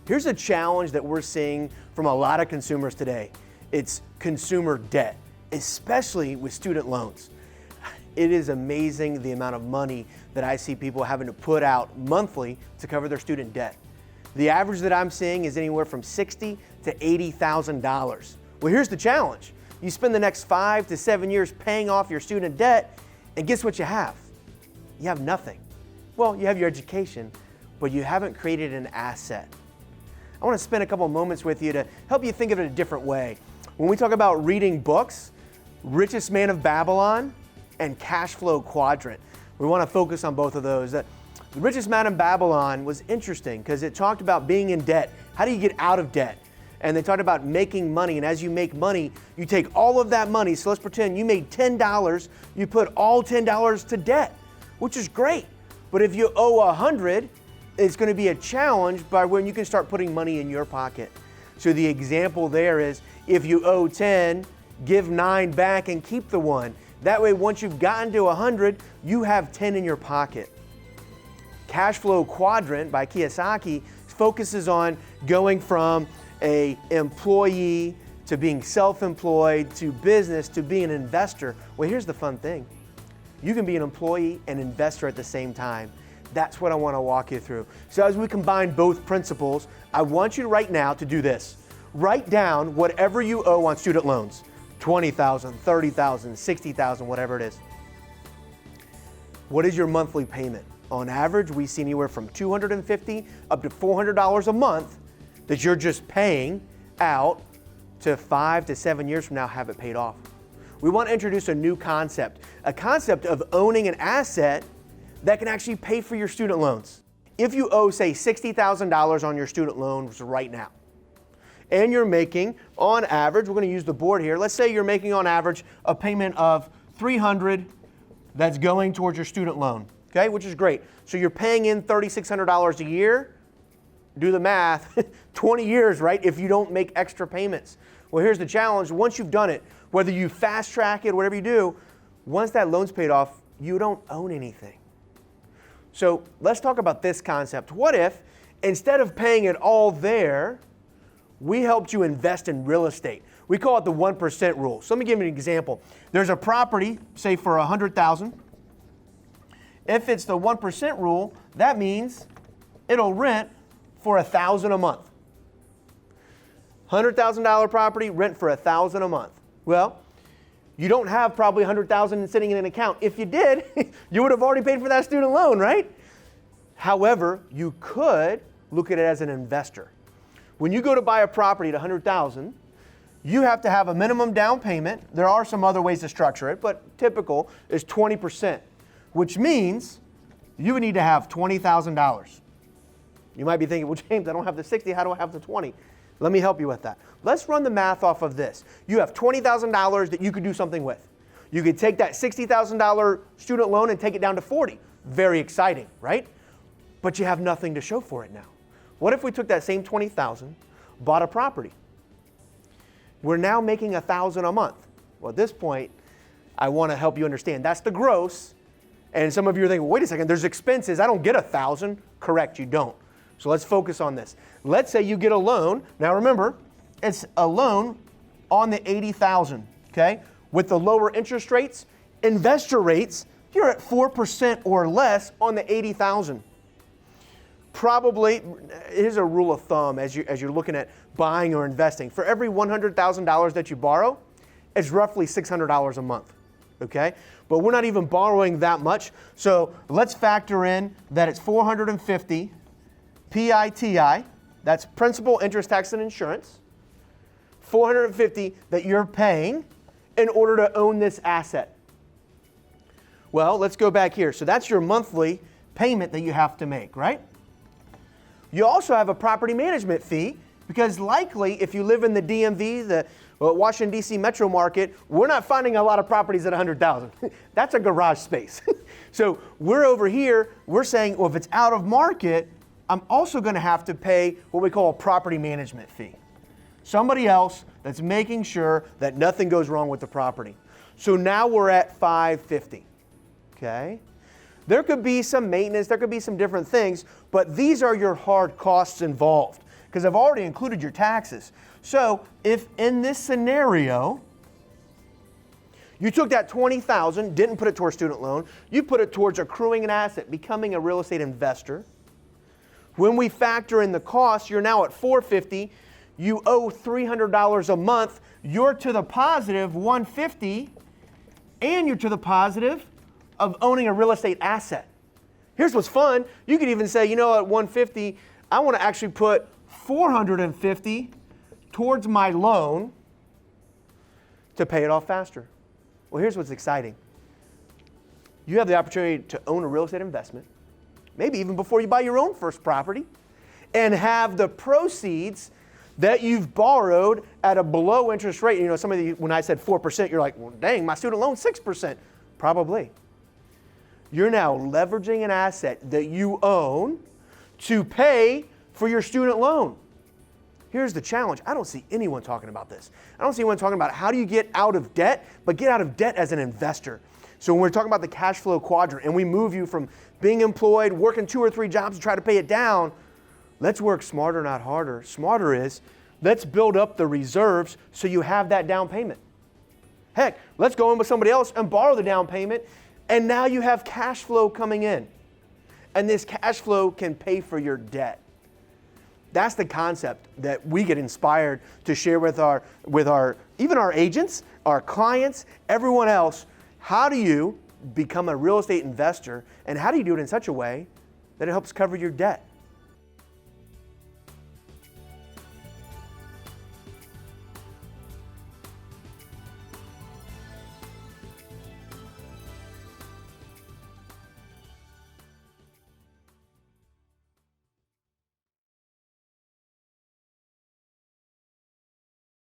Here's a challenge that we're seeing from a lot of consumers today. It's consumer debt, especially with student loans. It is amazing the amount of money that I see people having to put out monthly to cover their student debt. The average that I'm seeing is anywhere from $60,000 to $80,000. Well, here's the challenge. You spend the next 5 to 7 years paying off your student debt, and guess what you have? You have nothing. Well, you have your education, but you haven't created an asset. I want to spend a couple moments with you to help you think of it a different way. When we talk about reading books, Richest Man of Babylon and Cash Flow Quadrant, we want to focus on both of those. The Richest Man of Babylon was interesting because it talked about being in debt. How do you get out of debt? And they talked about making money, and as you make money, you take all of that money. So let's pretend you made $10, you put all $10 to debt, which is great. But if you owe $100, it's going to be a challenge by when you can start putting money in your pocket. So the example there is, if you owe 10, give 9 back and keep the 1. That way, once you've gotten to 100, you have 10 in your pocket. Cash Flow Quadrant by Kiyosaki focuses on going from an employee to being self-employed to business to being an investor. Well, here's the fun thing. You can be an employee and investor at the same time. That's what I want to walk you through. So as we combine both principles, I want you right now to do this. Write down whatever you owe on student loans. $20,000, $30,000, $60,000, whatever it is. What is your monthly payment? On average, we see anywhere from $250 up to $400 a month that you're just paying out to 5 to 7 years from now have it paid off. We want to introduce a new concept, a concept of owning an asset that can actually pay for your student loans. If you owe, say, $60,000 on your student loans right now, and you're making, on average, we're going to use the board here, let's say you're making on average a payment of $300 that's going towards your student loan, okay, which is great. So you're paying in $3,600 a year. Do the math, 20 years, right, if you don't make extra payments. Well, here's the challenge. Once you've done it, whether you fast track it, whatever you do, once that loan's paid off, you don't own anything. So let's talk about this concept. What if, instead of paying it all there, we helped you invest in real estate? We call it the 1% rule. So let me give you an example. There's a property, say for $100,000. If it's the 1% rule, that means it'll rent for $1,000 a month. $100,000 property, rent for $1,000 a month. Well, you don't have probably $100,000 sitting in an account. If you did, you would have already paid for that student loan, right? However, you could look at it as an investor. When you go to buy a property at $100,000, you have to have a minimum down payment. There are some other ways to structure it, but typical is 20%, which means you would need to have $20,000. You might be thinking, well, James, I don't have the 60. How do I have the 20? Let me help you with that. Let's run the math off of this. You have $20,000 that you could do something with. You could take that $60,000 student loan and take it down to 40. Very exciting, right? But you have nothing to show for it now. What if we took that same $20,000, bought a property? We're now making $1,000 a month. Well, at this point, I want to help you understand. That's the gross. And some of you are thinking, wait a second, there's expenses. I don't get $1,000. Correct, you don't. So let's focus on this. Let's say you get a loan. Now remember, it's a loan on the $80,000, okay? With the lower interest rates, investor rates, you're at 4% or less on the $80,000. Probably, here's a rule of thumb as you're looking at buying or investing. For every $100,000 that you borrow, it's roughly $600 a month, okay? But we're not even borrowing that much. So let's factor in that it's $450 PITI, that's principal, interest, tax, and insurance, $450 that you're paying in order to own this asset. Well, let's go back here. So that's your monthly payment that you have to make, right? You also have a property management fee because likely if you live in the DMV, the Washington, D.C. metro market, we're not finding a lot of properties at $100,000. That's a garage space. So we're over here, we're saying, well, if it's out of market, I'm also going to have to pay what we call a property management fee. Somebody else that's making sure that nothing goes wrong with the property. So now we're at $550, okay? There could be some maintenance, there could be some different things, but these are your hard costs involved. because I've already included your taxes. So if in this scenario, you took that $20,000, didn't put it towards student loan, you put it towards accruing an asset, becoming a real estate investor. When we factor in the cost, you're now at $450. You owe $300 a month. You're to the positive $150, and you're to the positive of owning a real estate asset. Here's what's fun. You could even say, you know, at $150, I want to actually put $450 towards my loan to pay it off faster. Well, here's what's exciting. You have the opportunity to own a real estate investment, maybe even before you buy your own first property, and have the proceeds that you've borrowed at a below interest rate. You know, some of you, when I said 4%, you're like, well, dang, my student loan 6%. Probably. You're now leveraging an asset that you own to pay for your student loan. Here's the challenge. I don't see anyone talking about this. I don't see anyone talking about how do you get out of debt, but get out of debt as an investor. So when we're talking about the cash flow quadrant and we move you from being employed, working 2 or 3 jobs to try to pay it down, let's work smarter, not harder. Smarter is, let's build up the reserves so you have that down payment. Heck, let's go in with somebody else and borrow the down payment, and now you have cash flow coming in. And this cash flow can pay for your debt. That's the concept that we get inspired to share with even our agents, our clients, everyone else. How do you become a real estate investor, and how do you do it in such a way that it helps cover your debt?